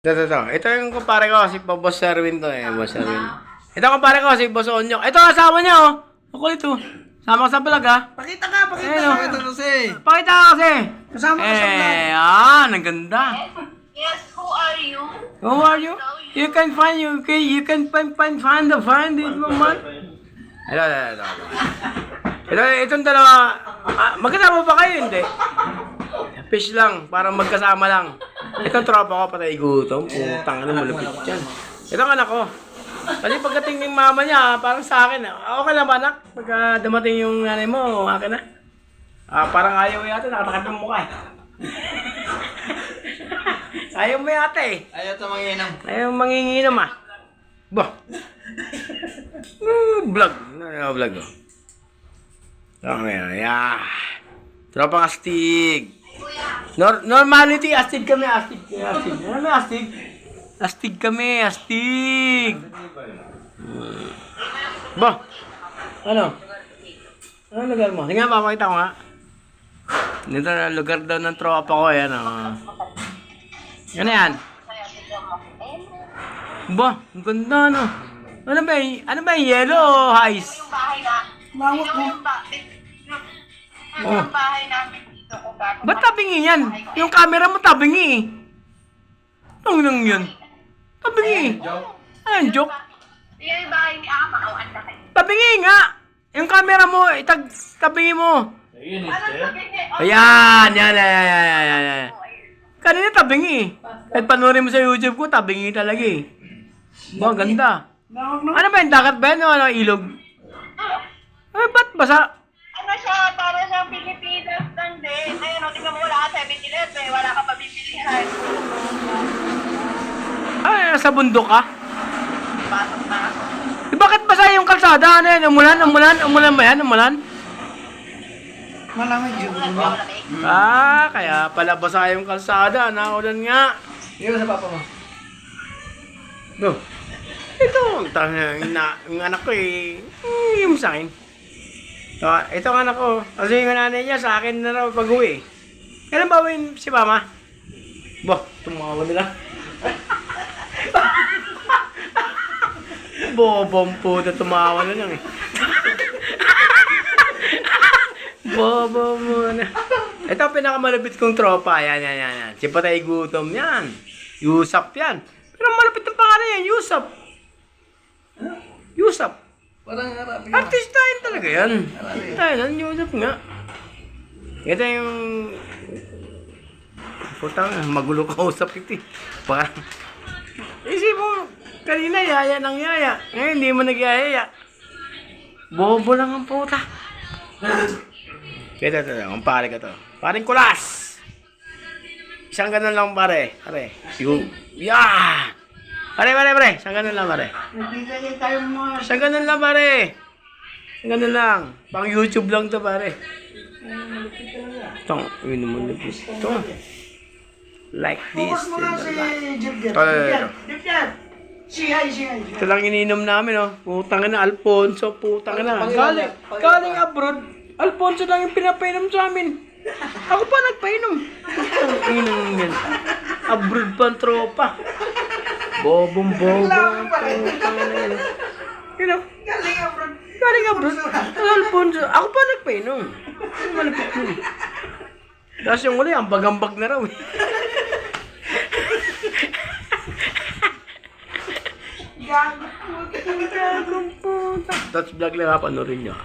Ito. Ito yung kumpare ko, si Boss Erwin to eh. Boss Erwin. Ito kumpare ko, si Boss Onyok. Ito asawa niya oh. Ako ito. Sama ka sa vlog ha. Pakita ka, pakita Ayun, ka. oh. Pakita kasi. Pakita ka kasi. Kasama ka sa vlog. Ang ganda. Yes, who are you? Who are you? You can find the find it man. Itong dalawa. Magkasama ba kayo? Hindi. Fish lang, para magkasama lang. Itong tropa ko, patay gutom. Putang ano, malupit yan. Itong anak ko. Kasi pagdating ng mama niya, parang sa akin, okay lang ba anak? Pagka dumating yung nanay mo, akin na. Parang ayaw yata, nakatakip ng mukha eh. Ayaw mo yata eh. Ayaw ito manginam. Ayaw manginginom ah. Bah. Vlog. Vlog oh. Yeah. Tropang astig. Normality, astig kami, astig. Ano may astig? Astig kami, astig. Bah. Ano? Ano lugar mo? Sige nga, papakita ko nga. Dito na lugar daw ng tropa ko, yan oh. Ano yan? Ba, ang ganda no. Ano ba yung yellow o ice? Yung bahay na. Lawak mo. Yung bahay namin dito kung gaano. Ba't tabingi yan? Yung camera mo tabingi eh. Ano nang yun? Tabingi. Ayun, joke. Yung bahay ni Ama, ang laki. Tabingi nga. Yung camera mo, tabingi mo. Ano sabi niya? Yan. Kanina tabingi. Kahit panurin mo sa YouTube ko, tabingi talaga eh. Ba, ganda. Lawak no? Ano ba yung dagat ba yan o ano, ilog? Ay, ba't basa? Ano siya, para sa Pilipinas lang din. Ayun, o, tingnan mo, wala ka 7-Eleven, wala ka pabibilihan. Ay, nasa bundok ka? Pasok na. Bakit basa yung kalsada? Ano yan? Umulan ba yan? Umulan? Malamig yun. Kaya pala basa yung kalsada. Naulan nga. Dito sa papa mo. Ito, yung anak ko eh. Yung sa akin. Ito ang anak ko. Kasi yung nanay niya sa akin na raw pag-uwi. Kailan ba uwiin si mama? Bah, tumawa nila. Bobong puta, tumawa na lang eh. Bobo mo na. Ito ang pinakamalapit kong tropa. Yan. Si Patay Gutom yan. Yusap yan. Pero malapit ang pangalan yan, Yusap. Yusap. Parang harap yun. Artista yun talaga yan. Yan, Yusap nga. Ito yung... Putang, magulo ka usap ito eh. Parang... Isip mo, kanina yaya ng yaya. Ngayon hindi mo nagyayaya. Bobo lang ang puta. Ito, ang pare ka to. Paring kulas! Isang ganun lang pare. Yeah! Pare. Isang ganun lang pare. Nagbigay tayo mga... Isang ganun lang pare. Isang ganun lang. Pang YouTube lang to pare. Itong, yun naman nabis. Ito. Like this. Focus mo nga si Jilger. Ito. Jilger. Sihai. Ito lang ininom namin oh. Putang na Alfonso. Putang na. Galing abroad. Alfonso lang yung pinapainom sa amin. Ako pa nagpainom. Ang inom yan. Abroad pa ang tropa. Bobong. Putang na yan. You know? Galing abroad. Ang Alfonso. Ako pa nagpainom. Malapit yun. Tapos yung uli, ambag-ambag na raw eh. Gagong puta. Touch vlog lang ha, panoorin nyo.